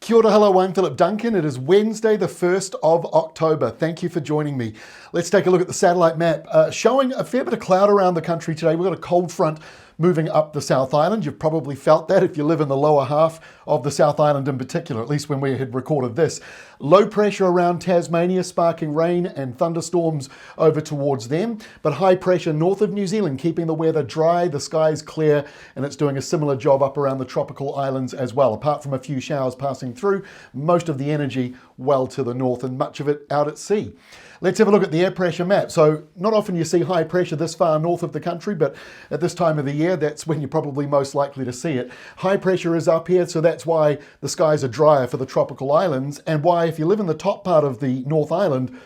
Kia ora, hello, I'm Philip Duncan. It is Wednesday, the 1st of October. Thank you for joining me. Let's take a look at the satellite map, showing a fair bit of cloud around the country today. We've got a cold front moving up the South Island. You've probably felt that if you live in the lower half of the South Island in particular, at least when we had recorded this. Low pressure around Tasmania, sparking rain and thunderstorms over towards them, but high pressure north of New Zealand, keeping the weather dry, the skies clear, and it's doing a similar job up around the tropical islands as well. Apart from a few showers passing through, most of the energy well to the north and much of it out at sea. Let's have a look at the air pressure map. So not often you see high pressure this far north of the country, but at this time of the year, that's when you're probably most likely to see it. High pressure is up here, so that's why the skies are drier for the tropical islands, and why if you live in the top part of the North Island,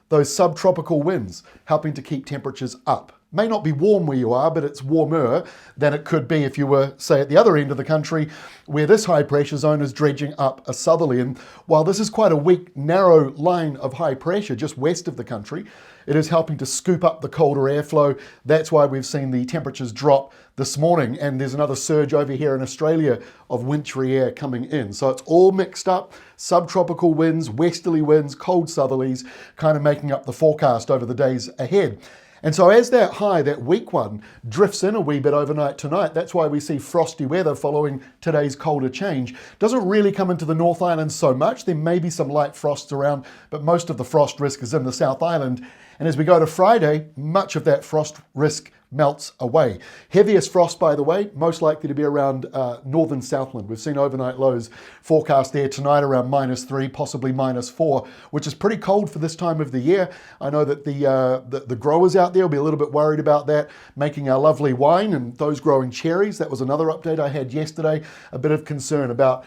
those subtropical winds helping to keep temperatures up. May not be warm where you are, but it's warmer than it could be if you were, say, at the other end of the country, where this high pressure zone is dredging up a southerly. And while this is quite a weak, narrow line of high pressure just west of the country, it is helping to scoop up the colder airflow. That's why we've seen the temperatures drop this morning, and there's another surge over here in Australia of wintry air coming in. So it's all mixed up, subtropical winds, westerly winds, cold southerlies, kind of making up the forecast over the days ahead. And so as that high, that weak one, drifts in a wee bit overnight tonight, that's why we see frosty weather following today's colder change. Doesn't really come into the North Island so much. There may be some light frosts around, but most of the frost risk is in the South Island. And as we go to Friday, much of that frost risk melts away. Heaviest frost, by the way, most likely to be around northern Southland. We've seen overnight lows forecast there tonight around -3, possibly -4, which is pretty cold for this time of the year. I know that the growers out there will be a little bit worried about that, making our lovely wine and those growing cherries. That was another update I had yesterday, a bit of concern about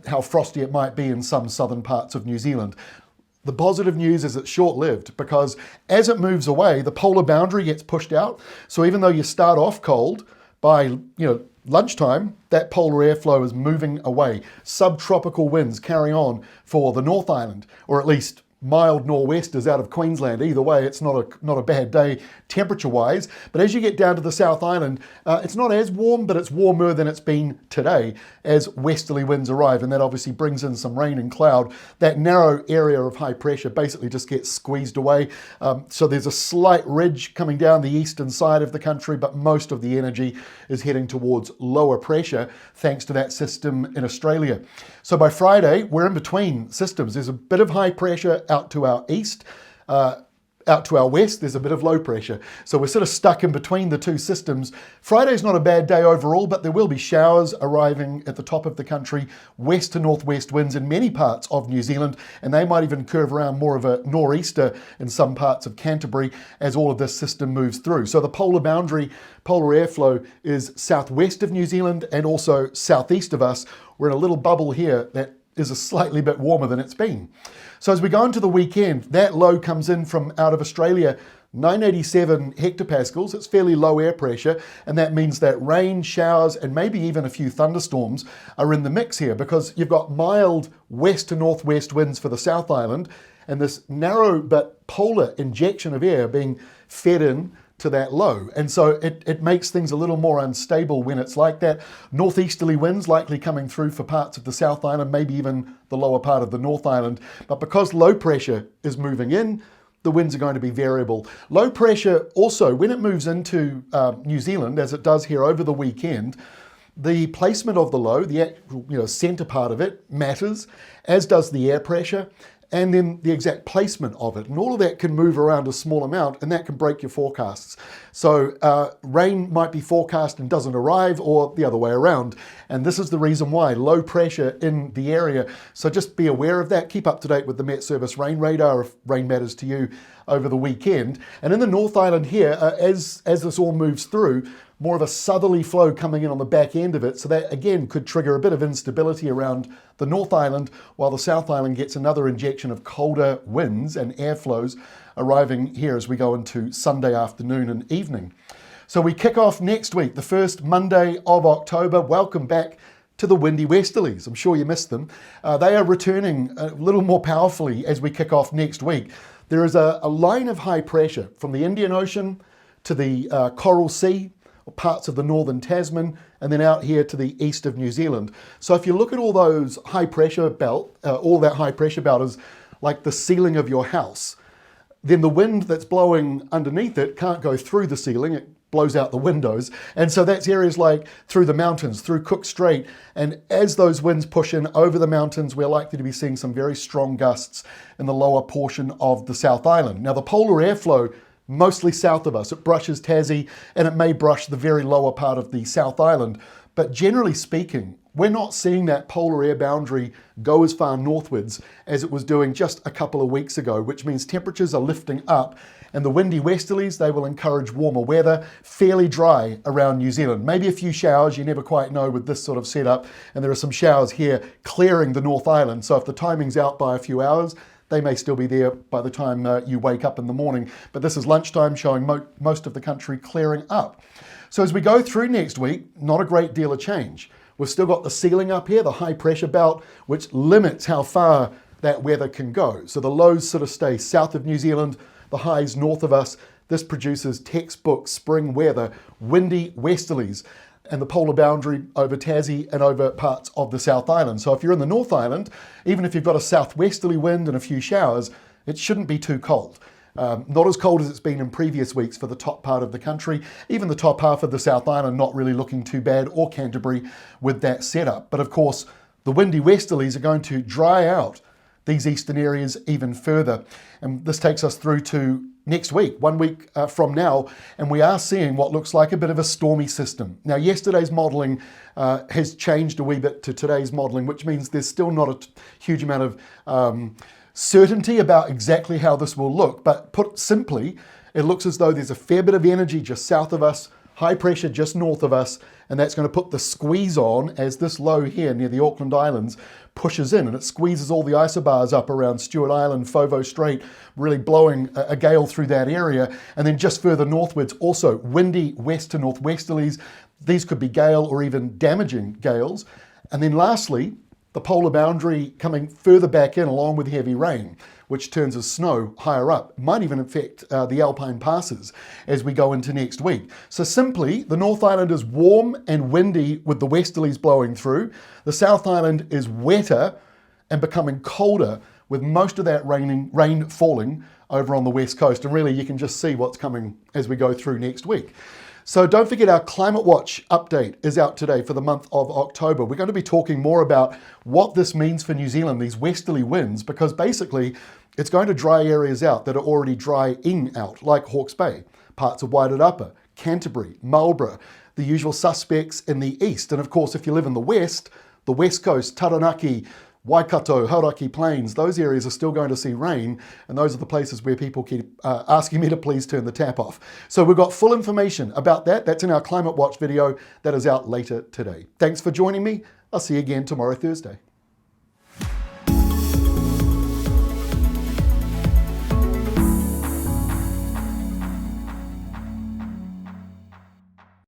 how frosty it might be in some southern parts of New Zealand. The positive news is it's short-lived, because as it moves away, the polar boundary gets pushed out. So even though you start off cold, by lunchtime, that polar airflow is moving away. Subtropical winds carry on for the North Island, or at least mild nor'westers out of Queensland. Either way, it's not a bad day temperature-wise. But as you get down to the South Island, it's not as warm, but it's warmer than it's been today as westerly winds arrive. And that obviously brings in some rain and cloud. That narrow area of high pressure basically just gets squeezed away. So there's a slight ridge coming down the eastern side of the country, but most of the energy is heading towards lower pressure thanks to that system in Australia. So by Friday, we're in between systems. There's a bit of high pressure out to our east, out to our west, there's a bit of low pressure. So we're sort of stuck in between the two systems. Friday's not a bad day overall, but there will be showers arriving at the top of the country, west to northwest winds in many parts of New Zealand, and they might even curve around more of a nor'easter in some parts of Canterbury as all of this system moves through. So the polar boundary, polar airflow is southwest of New Zealand and also southeast of us. We're in a little bubble here that is a slightly bit warmer than it's been. So as we go into the weekend, that low comes in from out of Australia, 987 hectopascals. It's fairly low air pressure, and that means that rain, showers, and maybe even a few thunderstorms are in the mix here, because you've got mild west to northwest winds for the South Island, and this narrow but polar injection of air being fed in to that low. And so it makes things a little more unstable when it's like that. Northeasterly winds likely coming through for parts of the South Island, maybe even the lower part of the North Island. But because low pressure is moving in, the winds are going to be variable. Low pressure also, when it moves into New Zealand, as it does here over the weekend, the placement of the low, the actual, center part of it matters, as does the air pressure, and then the exact placement of it. And all of that can move around a small amount, and that can break your forecasts. So rain might be forecast and doesn't arrive, or the other way around. And this is the reason why low pressure in the area. So just be aware of that. Keep up to date with the Met Service rain radar if rain matters to you over the weekend. And in the North Island here, as this all moves through, more of a southerly flow coming in on the back end of it. So that, again, could trigger a bit of instability around the North Island, while the South Island gets another injection of colder winds and airflows arriving here as we go into Sunday afternoon and evening. So we kick off next week, the first Monday of October. Welcome back to the windy Westerlies. I'm sure you missed them. They are returning a little more powerfully as we kick off next week. There is a line of high pressure from the Indian Ocean to the Coral Sea, parts of the northern Tasman, and then out here to the east of New Zealand. So if you look at all those high pressure belt, all that high pressure belt is like the ceiling of your house. Then the wind that's blowing underneath it can't go through the ceiling, it blows out the windows. And so that's areas like through the mountains, through Cook Strait. And as those winds push in over the mountains, we're likely to be seeing some very strong gusts in the lower portion of the South Island. Now the polar airflow, mostly south of us, it brushes Tassie and it may brush the very lower part of the South Island. But generally speaking, we're not seeing that polar air boundary go as far northwards as it was doing just a couple of weeks ago, which means temperatures are lifting up, and the windy westerlies, they will encourage warmer weather, fairly dry around New Zealand. Maybe a few showers, you never quite know with this sort of setup, and there are some showers here clearing the North Island, so if the timing's out by a few hours, they may still be there by the time you wake up in the morning. But this is lunchtime showing most of the country clearing up. So as we go through next week, not a great deal of change. We've still got the ceiling up here, the high pressure belt, which limits how far that weather can go. So the lows sort of stay south of New Zealand, the highs north of us. This produces textbook spring weather, windy westerlies, and the polar boundary over Tassie and over parts of the South Island. So if you're in the North Island, even if you've got a southwesterly wind and a few showers, it shouldn't be too cold. Not as cold as it's been in previous weeks for the top part of the country. Even the top half of the South Island not really looking too bad, or Canterbury with that setup. But of course, the windy westerlies are going to dry out these eastern areas even further. And this takes us through to next week, 1 week from now, and we are seeing what looks like a bit of a stormy system. Now, yesterday's modelling has changed a wee bit to today's modelling, which means there's still not a huge amount of certainty about exactly how this will look. But put simply, it looks as though there's a fair bit of energy just south of us, high pressure just north of us, and that's going to put the squeeze on as this low here near the Auckland Islands pushes in, and it squeezes all the isobars up around Stewart Island, Foveaux Strait, really blowing a gale through that area. And then just further northwards, also windy west to northwesterlies. These could be gale or even damaging gales. And then lastly, the polar boundary coming further back in along with heavy rain, which turns as snow higher up. It might even affect the Alpine passes as we go into next week. So simply, the North Island is warm and windy with the westerlies blowing through. The South Island is wetter and becoming colder with most of that rain falling over on the west coast. And really, you can just see what's coming as we go through next week. So don't forget, our Climate Watch update is out today for the month of October. We're going to be talking more about what this means for New Zealand, these westerly winds, because basically it's going to dry areas out that are already drying out, like Hawke's Bay, parts of Wairarapa, Canterbury, Marlborough, the usual suspects in the east. And of course, if you live in the west coast, Taranaki, Waikato, Hauraki Plains, those areas are still going to see rain, and those are the places where people keep asking me to please turn the tap off. So we've got full information about that. That's in our Climate Watch video that is out later today. Thanks for joining me. I'll see you again tomorrow, Thursday.